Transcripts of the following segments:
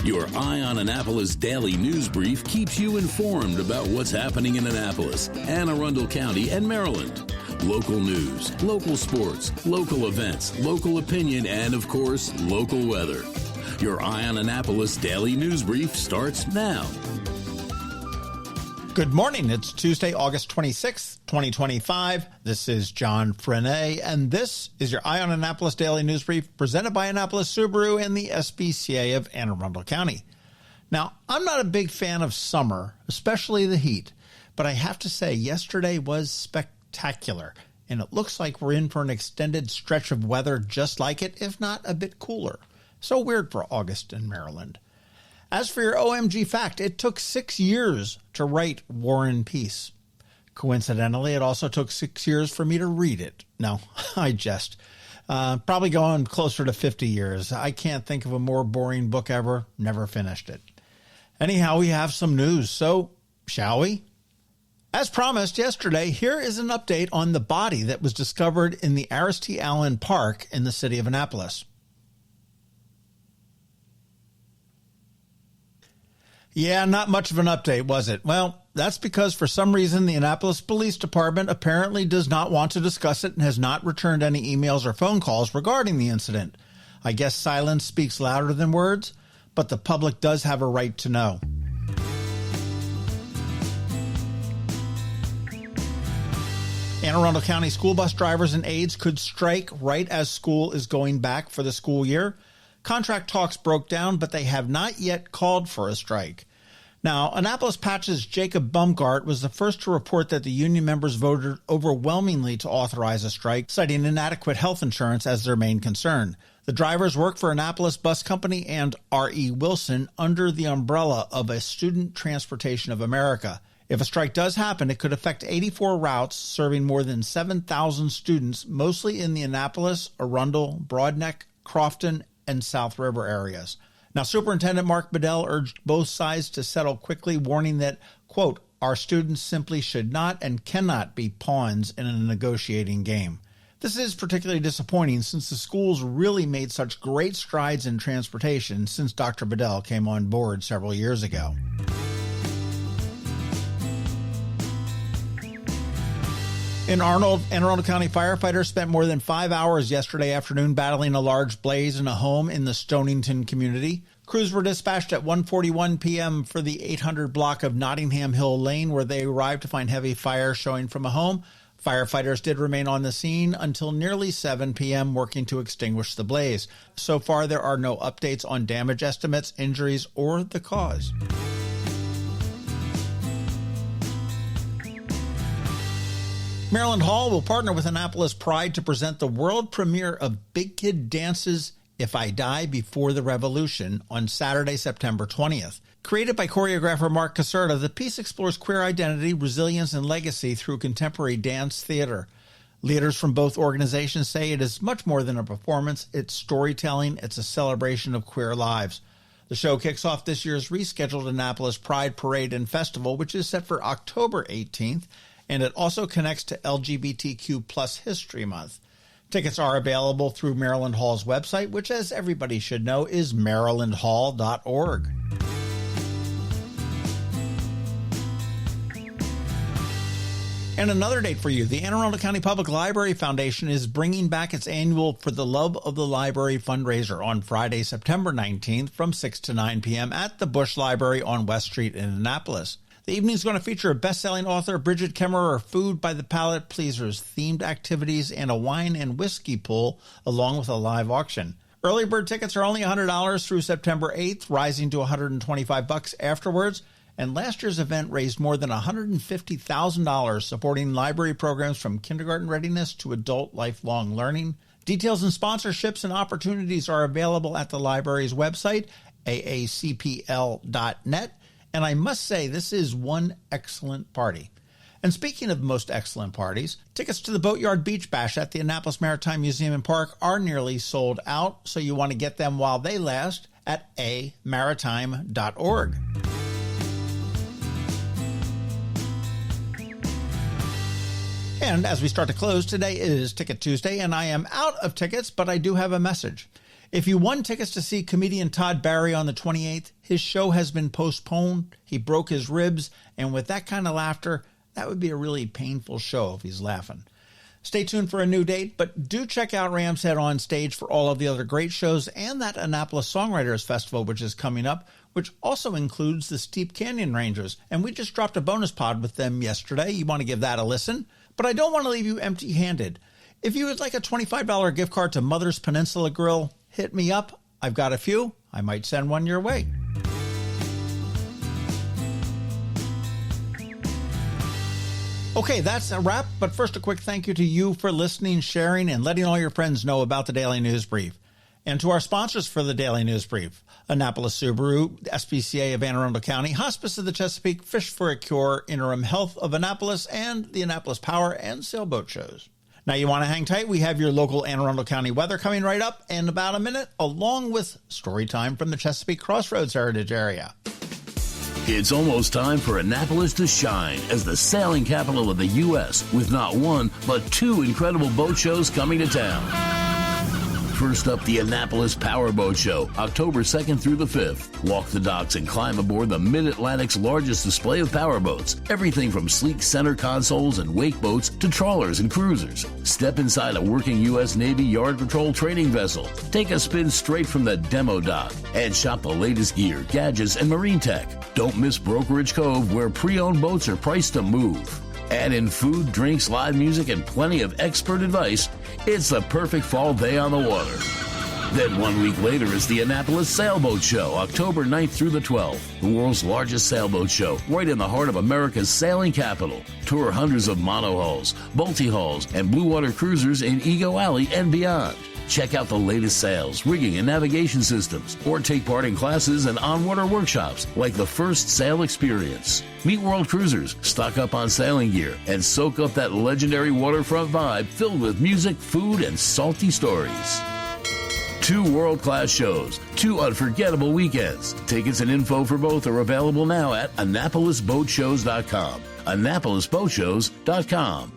Your Eye on Annapolis daily news brief keeps you informed about what's happening in Annapolis, Anne Arundel County, and Maryland. Local news, local sports, local events, local opinion, and, of course, local weather. Your Eye on Annapolis daily news brief starts now. Good morning. It's Tuesday, August 26th, 2025. This is John Frenaye, and this is your Eye on Annapolis Daily News Brief presented by Annapolis Subaru and the SPCA of Anne Arundel County. Now, I'm not a big fan of summer, especially the heat, but I have to say yesterday was spectacular, and it looks like we're in for an extended stretch of weather just like it, if not a bit cooler. So weird for August in Maryland. As for your OMG fact, it took 6 years to write War and Peace. Coincidentally, it also took 6 years for me to read it. No, I jest. Probably going closer to 50 years. I can't think of a more boring book ever. Never finished it. Anyhow, we have some news, so shall we? As promised yesterday, here is an update on the body that was discovered in the Aris T. Allen Park in the city of Annapolis. Yeah, not much of an update, was it? Well, that's because for some reason the Annapolis Police Department apparently does not want to discuss it and has not returned any emails or phone calls regarding the incident. I guess silence speaks louder than words, but the public does have a right to know. Anne Arundel County school bus drivers and aides could strike right as school is going back for the school year. Contract talks broke down, but they have not yet called for a strike. Now, Annapolis Patch's Jacob Bumgart was the first to report that the union members voted overwhelmingly to authorize a strike, citing inadequate health insurance as their main concern. The drivers work for Annapolis Bus Company and R.E. Wilson under the umbrella of a Student Transportation of America. If a strike does happen, it could affect 84 routes serving more than 7,000 students, mostly in the Annapolis, Arundel, Broadneck, Crofton, and South River areas. Now, Superintendent Mark Bedell urged both sides to settle quickly, warning that, quote, our students simply should not and cannot be pawns in a negotiating game. This is particularly disappointing since the schools really made such great strides in transportation since Dr. Bedell came on board several years ago. In Arnold, Anne Arundel County firefighters spent more than 5 hours yesterday afternoon battling a large blaze in a home in the Stonington community. Crews were dispatched at 1:41 p.m. for the 800 block of Nottingham Hill Lane, where they arrived to find heavy fire showing from a home. Firefighters did remain on the scene until nearly 7 p.m. working to extinguish the blaze. So far, there are no updates on damage estimates, injuries, or the cause. Maryland Hall will partner with Annapolis Pride to present the world premiere of Big Kid Dance's If I Die Before the Revolution on Saturday, September 20th. Created by choreographer Mark Caserta, the piece explores queer identity, resilience, and legacy through contemporary dance theater. Leaders from both organizations say it is much more than a performance. It's storytelling. It's a celebration of queer lives. The show kicks off this year's rescheduled Annapolis Pride Parade and Festival, which is set for October 18th. And it also connects to LGBTQ plus History Month. Tickets are available through Maryland Hall's website, which, as everybody should know, is marylandhall.org. And another date for you. The Anne Arundel County Public Library Foundation is bringing back its annual For the Love of the Library fundraiser on Friday, September 19th from 6 to 9 p.m. at the Bush Library on West Street in Annapolis. The evening is going to feature a best-selling author, Bridget Kemmerer, food by the palate pleasers, themed activities, and a wine and whiskey pool, along with a live auction. Early bird tickets are only $100 through September 8th, rising to $125 afterwards. And last year's event raised more than $150,000, supporting library programs from kindergarten readiness to adult lifelong learning. Details and sponsorships and opportunities are available at the library's website, aacpl.net. And I must say, this is one excellent party. And speaking of most excellent parties, tickets to the Boatyard Beach Bash at the Annapolis Maritime Museum and Park are nearly sold out, so you want to get them while they last at amaritime.org. And as we start to close, today is Ticket Tuesday, and I am out of tickets, but I do have a message. If you won tickets to see comedian Todd Barry on the 28th, his show has been postponed. He broke his ribs, and with that kind of laughter, that would be a really painful show if he's laughing. Stay tuned for a new date, but do check out Ram's Head on Stage for all of the other great shows and that Annapolis Songwriters Festival, which is coming up, which also includes the Steep Canyon Rangers. And we just dropped a bonus pod with them yesterday. You want to give that a listen. But I don't want to leave you empty-handed. If you would like a $25 gift card to Mother's Peninsula Grill, hit me up. I've got a few. I might send one your way. Okay, that's a wrap, but first a quick thank you to you for listening, sharing, and letting all your friends know about the Daily News Brief. And to our sponsors for the Daily News Brief, Annapolis Subaru, SPCA of Anne Arundel County, Hospice of the Chesapeake, Fish for a Cure, Interim Health of Annapolis, and the Annapolis Power and Sailboat Shows. Now you want to hang tight? We have your local Anne Arundel County weather coming right up in about a minute, along with story time from the Chesapeake Crossroads Heritage Area. It's almost time for Annapolis to shine as the sailing capital of the U.S. with not one, but two incredible boat shows coming to town. First up, the Annapolis Power Boat Show, October 2nd through the 5th. Walk the docks and climb aboard the Mid-Atlantic's largest display of power boats. Everything from sleek center consoles and wake boats to trawlers and cruisers. Step inside a working U.S. Navy Yard Patrol training vessel. Take a spin straight from the demo dock and shop the latest gear, gadgets, and marine tech. Don't miss Brokerage Cove, where pre-owned boats are priced to move. Add in food, drinks, live music, and plenty of expert advice. It's the perfect fall day on the water. Then 1 week later is the Annapolis Sailboat Show, October 9th through the 12th. The world's largest sailboat show, right in the heart of America's sailing capital. Tour hundreds of monohulls, multi-hulls, and blue water cruisers in Ego Alley and beyond. Check out the latest sails, rigging, and navigation systems, or take part in classes and on-water workshops like the First Sail Experience. Meet world cruisers, stock up on sailing gear, and soak up that legendary waterfront vibe filled with music, food, and salty stories. 2 world-class shows, 2 unforgettable weekends. Tickets and info for both are available now at AnnapolisBoatShows.com. AnnapolisBoatShows.com.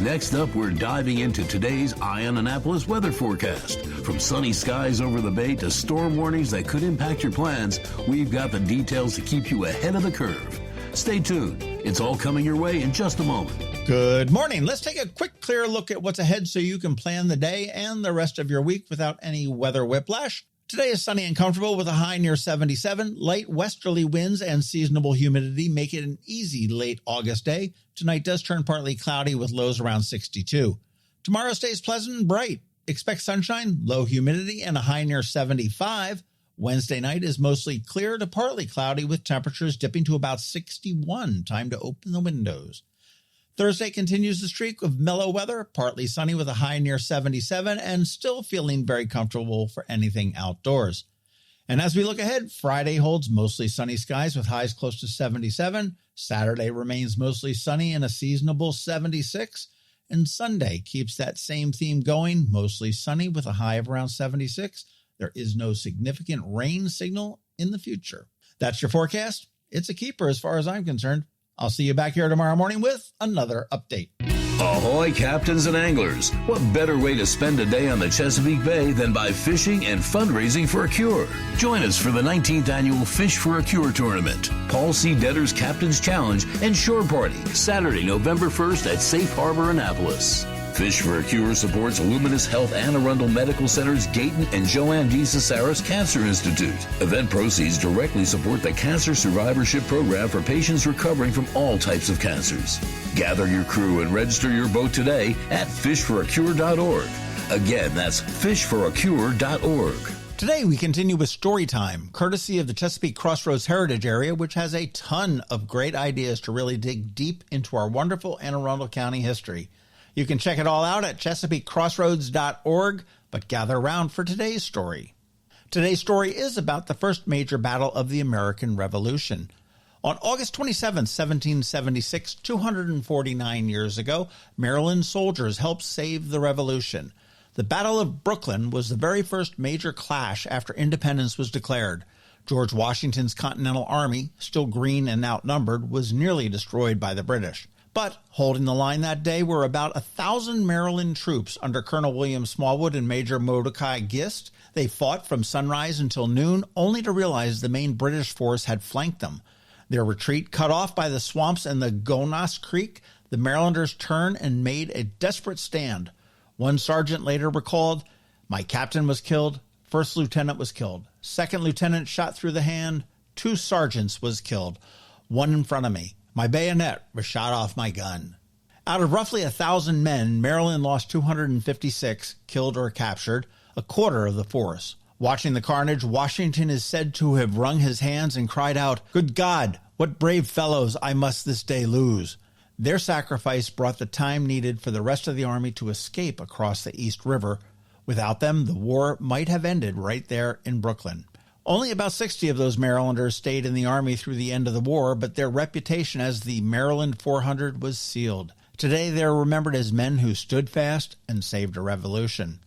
Next up, we're diving into today's Eye on Annapolis weather forecast. From sunny skies over the bay to storm warnings that could impact your plans, we've got the details to keep you ahead of the curve. Stay tuned. It's all coming your way in just a moment. Good morning. Let's take a quick, clear look at what's ahead so you can plan the day and the rest of your week without any weather whiplash. Today is sunny and comfortable with a high near 77. Light westerly winds and seasonable humidity make it an easy late August day. Tonight does turn partly cloudy with lows around 62. Tomorrow stays pleasant and bright. Expect sunshine, low humidity, and a high near 75. Wednesday night is mostly clear to partly cloudy with temperatures dipping to about 61. Time to open the windows. Thursday continues the streak of mellow weather, partly sunny with a high near 77 and still feeling very comfortable for anything outdoors. And as we look ahead, Friday holds mostly sunny skies with highs close to 77. Saturday remains mostly sunny and a seasonable 76. And Sunday keeps that same theme going, mostly sunny with a high of around 76. There is no significant rain signal in the future. That's your forecast. It's a keeper as far as I'm concerned. I'll see you back here tomorrow morning with another update. Ahoy, captains and anglers. What better way to spend a day on the Chesapeake Bay than by fishing and fundraising for a cure? Join us for the 19th annual Fish for a Cure tournament, Paul C. Detter's Captain's Challenge and Shore Party, Saturday, November 1st at Safe Harbor, Annapolis. Fish for a Cure supports Luminous Health Anne Arundel Medical Center's Gayton and Joanne D. Cesaris Cancer Institute. Event proceeds directly support the Cancer Survivorship Program for patients recovering from all types of cancers. Gather your crew and register your boat today at fishforacure.org. Again, that's fishforacure.org. Today we continue with Storytime, courtesy of the Chesapeake Crossroads Heritage Area, which has a ton of great ideas to really dig deep into our wonderful Anne Arundel County history. You can check it all out at ChesapeakeCrossroads.org, but gather around for today's story. Today's story is about the first major battle of the American Revolution. On August 27, 1776, 249 years ago, Maryland soldiers helped save the Revolution. The Battle of Brooklyn was the very first major clash after independence was declared. George Washington's Continental Army, still green and outnumbered, was nearly destroyed by the British. But holding the line that day were about 1,000 Maryland troops under Colonel William Smallwood and Major Mordecai Gist. They fought from sunrise until noon, only to realize the main British force had flanked them. Their retreat cut off by the swamps and the Gonas Creek, the Marylanders turned and made a desperate stand. One sergeant later recalled, "My captain was killed, first lieutenant was killed, second lieutenant shot through the hand, 2 sergeants was killed, one in front of me. My bayonet was shot off my gun." Out of roughly 1,000 men, Maryland lost 256, killed or captured, a quarter of the force. Watching the carnage, Washington is said to have wrung his hands and cried out, "Good God, what brave fellows I must this day lose." Their sacrifice brought the time needed for the rest of the army to escape across the East River. Without them, the war might have ended right there in Brooklyn. Only about 60 of those Marylanders stayed in the Army through the end of the war, but their reputation as the Maryland 400 was sealed. Today, they're remembered as men who stood fast and saved a revolution.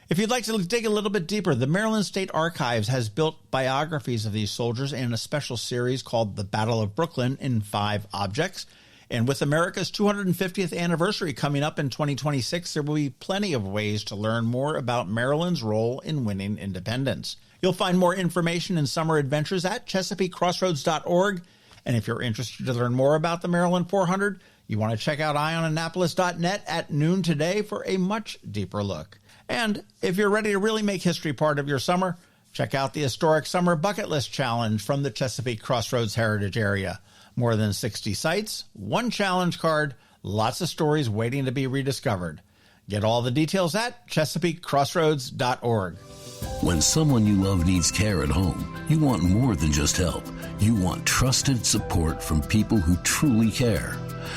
If you'd like to dig a little bit deeper, the Maryland State Archives has built biographies of these soldiers in a special series called The Battle of Brooklyn in 5 objects. And with America's 250th anniversary coming up in 2026, there will be plenty of ways to learn more about Maryland's role in winning independence. You'll find more information and summer adventures at ChesapeakeCrossroads.org. And if you're interested to learn more about the Maryland 400, you want to check out eyeonannapolis.net at noon today for a much deeper look. And if you're ready to really make history part of your summer, check out the Historic Summer Bucket List Challenge from the Chesapeake Crossroads Heritage Area. More than 60 sites, 1 challenge card, lots of stories waiting to be rediscovered. Get all the details at ChesapeakeCrossroads.org. When someone you love needs care at home, you want more than just help. You want trusted support from people who truly care.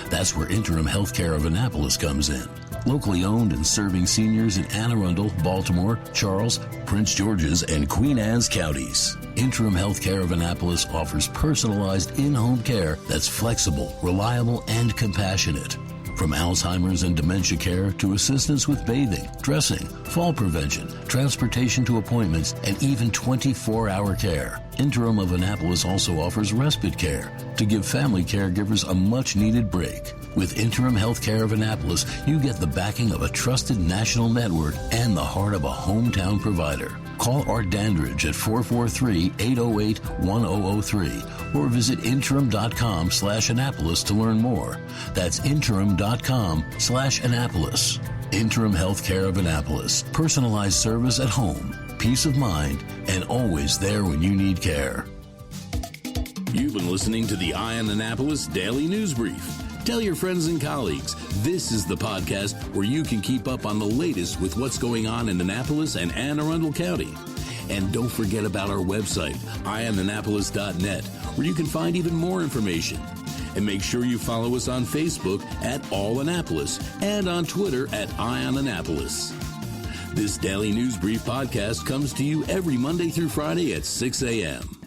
That's where Interim Healthcare of Annapolis comes in. Locally owned and serving seniors in Anne Arundel, Baltimore, Charles, Prince George's, and Queen Anne's counties. Interim Healthcare of Annapolis offers personalized in-home care that's flexible, reliable, and compassionate. From Alzheimer's and dementia care to assistance with bathing, dressing, fall prevention, transportation to appointments, and even 24-hour care. Interim of Annapolis also offers respite care to give family caregivers a much-needed break. With Interim Healthcare of Annapolis, you get the backing of a trusted national network and the heart of a hometown provider. Call Art Dandridge at 443-808-1003 or visit interim.com/Annapolis to learn more. That's interim.com/Annapolis. Interim Healthcare of Annapolis. Personalized service at home, peace of mind, and always there when you need care. You've been listening to the Eye on Annapolis Daily News Brief. Tell your friends and colleagues, this is the podcast where you can keep up on the latest with what's going on in Annapolis and Anne Arundel County. And don't forget about our website, eyeonannapolis.net, where you can find even more information. And make sure you follow us on Facebook at All Annapolis and on Twitter at Eye on Annapolis. This Daily News Brief podcast comes to you every Monday through Friday at 6 a.m.